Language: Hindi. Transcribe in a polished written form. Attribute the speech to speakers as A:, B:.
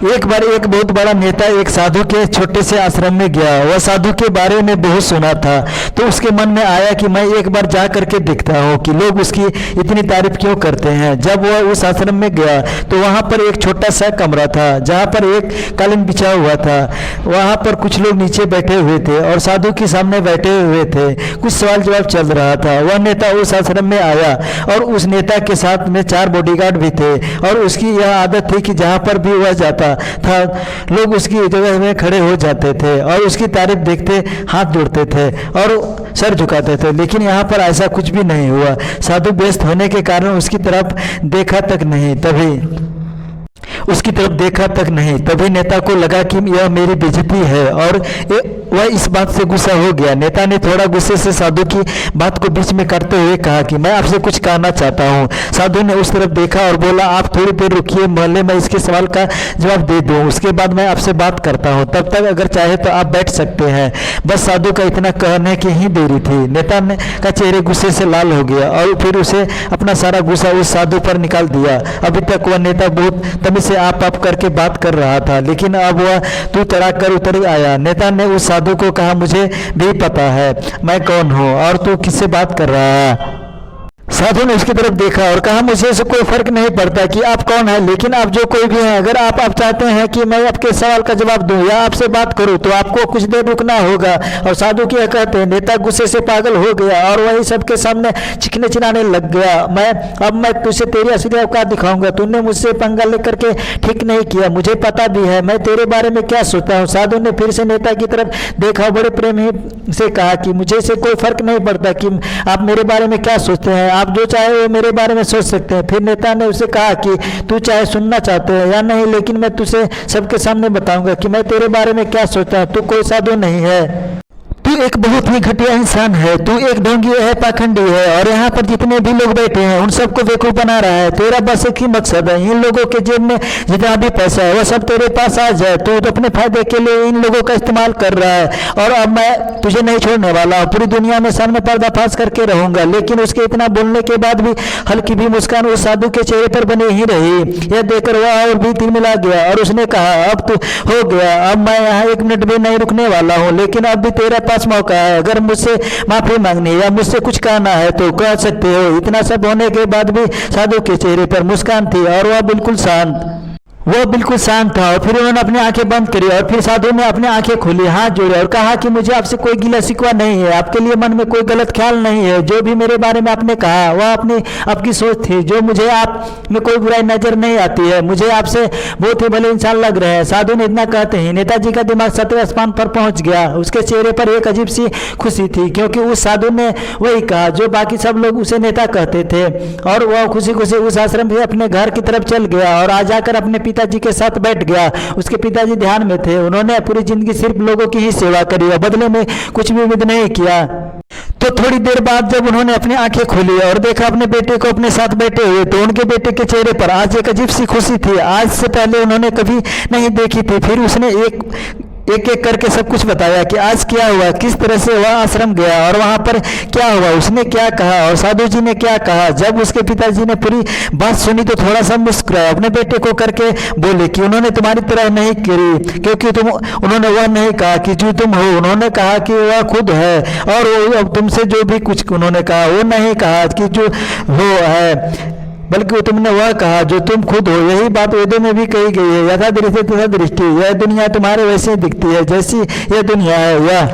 A: एक बार एक बहुत बड़ा नेता एक साधु के छोटे से आश्रम में गया। वह साधु के बारे में बहुत सुना था, तो उसके मन में आया कि मैं एक बार जा करके देखता हूँ कि लोग उसकी इतनी तारीफ क्यों करते हैं। जब वह उस आश्रम में गया तो वहाँ पर एक छोटा सा कमरा था जहाँ पर एक कालीन बिछा हुआ था। वहाँ पर कुछ लोग नीचे बैठे हुए थे और साधु के सामने बैठे हुए थे। कुछ सवाल जवाब चल रहा था। वह नेता उस आश्रम में आया और उस नेता के साथ में 4 बॉडीगार्ड भी थे और उसकी यह आदत थी कि जहाँ पर भी वह जाता था लोग उसकी जगह में खड़े हो जाते थे और उसकी तारीफ देखते हाथ जोड़ते थे और सर झुकाते थे। लेकिन यहाँ पर ऐसा कुछ भी नहीं हुआ। साधु व्यस्त होने के कारण उसकी तरफ देखा तक नहीं। तभी नेता को लगा कि यह मेरी बेइज्जती है और वह इस बात से गुस्सा हो गया। नेता ने थोड़ा गुस्से से साधु की बात को बीच में करते हुए कहा कि मैं आपसे कुछ कहना चाहता हूँ। साधु ने उस तरफ देखा और बोला, आप थोड़ी देर रुकिए, मोहल्ले में इसके सवाल का जवाब दे दूँ, उसके बाद मैं आपसे बात करता हूँ। तब तक अगर चाहे तो आप बैठ सकते हैं। बस साधु का इतना कहने की ही देरी थी। नेता का चेहरे गुस्से से लाल हो गया और फिर उसे अपना सारा गुस्सा उस साधु पर निकाल दिया। अभी तक वह नेता बहुत तमीज से आप करके बात कर रहा था, लेकिन अब वह तू तड़ाक कर उतर आया। नेता ने उस साधु को कहा, मुझे भी पता है मैं कौन हूँ और तू किससे बात कर रहा है। साधु ने उसकी तरफ देखा और कहा, मुझे इससे कोई फर्क नहीं पड़ता कि आप कौन है, लेकिन आप जो कोई भी हैं, अगर आप चाहते हैं कि मैं आपके सवाल का जवाब दूं या आपसे बात करूं तो आपको कुछ देर रुकना होगा। और साधु क्या कहते हैं, नेता गुस्से से पागल हो गया और वही सबके सामने चिकने चिल्लाने लग गया। अब मैं तुझे तेरी असली औकात दिखाऊंगा। तूने मुझसे पंगा लेकर के ठीक नहीं किया, मुझे पता भी है मैं तेरे बारे में क्या सोचता हूँ। साधु ने फिर से नेता की तरफ देखा, बड़े प्रेम से कहा कि मुझे इससे कोई फर्क नहीं पड़ता कि आप मेरे बारे में क्या सोचते हैं, आप जो चाहे वो मेरे बारे में सोच सकते हैं। फिर नेता ने उसे कहा कि तू चाहे सुनना चाहते हैं या नहीं, लेकिन मैं तुझे सबके सामने बताऊंगा कि मैं तेरे बारे में क्या सोचता हूँ। तू कोई साधु नहीं है, तू एक बहुत ही घटिया इंसान है, तू एक ढोंगी है, पाखंडी है और यहाँ पर जितने भी लोग बैठे हैं उन सबको बेवकूफ बना रहा है। तेरा बस एक ही मकसद है, इन लोगों के जेब में जितना भी पैसा है वह सब तेरे पास आ जाए। तू तो अपने फायदे के लिए इन लोगों का इस्तेमाल कर रहा है और अब मैं तुझे नहीं छोड़ने वाला हूँ। पूरी दुनिया में सामने पर्दाफाश करके रहूंगा। लेकिन उसके इतना बोलने के बाद भी हल्की भी मुस्कान उस साधु के चेहरे पर बनी ही रही। यह देखकर वह और भी तिलमिला गया और उसने कहा, अब तो हो गया, अब मैं यहाँ 1 मिनट भी नहीं रुकने वाला हूँ, लेकिन अब भी तेरा पास मौका है। अगर मुझसे माफी मांगनी या मुझसे कुछ कहना है तो कह सकते हो। इतना सब होने के बाद भी साधु के चेहरे पर मुस्कान थी और वह बिल्कुल शांत था। और फिर उन्होंने अपनी आंखें बंद करी और फिर साधु ने अपनी आंखें खोली, हाथ जोड़े और कहा कि मुझे आपसे कोई गिला शिकवा नहीं है, आपके लिए मन में कोई गलत ख्याल नहीं है। जो भी मेरे बारे में आपने कहा वह आपकी सोच थी, जो मुझे आप में कोई बुराई नजर नहीं आती है। मुझे आपसे बहुत ही भले इंसान लग रहे हैं। साधु ने इतना कहते ही नेताजी का दिमाग 7वें आसमान पर पहुंच गया। उसके चेहरे पर एक अजीब सी खुशी थी, क्योंकि उस साधु ने वही कहा जो बाकी सब लोग उसे नेता कहते थे। और वह खुशी खुशी उस आश्रम से अपने घर की तरफ चल गया और आ जाकर अपने पिताजी के साथ बैठ गया। उसके पिताजी ध्यान में थे। उन्होंने पूरी जिंदगी सिर्फ लोगों की ही सेवा करी और बदले में कुछ भी उम्मीद नहीं किया। तो थोड़ी देर बाद जब उन्होंने अपनी आंखें खोली और देखा अपने बेटे को अपने साथ बैठे हुए, तो उनके बेटे के चेहरे पर आज एक अजीब सी खुशी थी। आज से पहले उन्होंने कभी नहीं देखी थी। फिर उसने एक करके सब कुछ बताया कि आज क्या हुआ, किस तरह से वह आश्रम गया और वहाँ पर क्या हुआ, उसने क्या कहा और साधु जी ने क्या कहा। जब उसके पिताजी ने पूरी बात सुनी तो थोड़ा सा मुस्कुराए, अपने बेटे को करके बोले कि उन्होंने तुम्हारी तरह नहीं करी, क्योंकि उन्होंने वह नहीं कहा कि जो तुम हो, उन्होंने कहा कि वह खुद है। और वो तुमसे जो भी कुछ उन्होंने कहा वो नहीं कहा कि जो हो है, बल्कि तुमने वह कहा जो तुम खुद हो। यही बात वेदों में भी कही गई है, यथा दृष्टि तथा दृष्टि। यह दुनिया तुम्हारे वैसे दिखती है जैसी यह दुनिया है। यह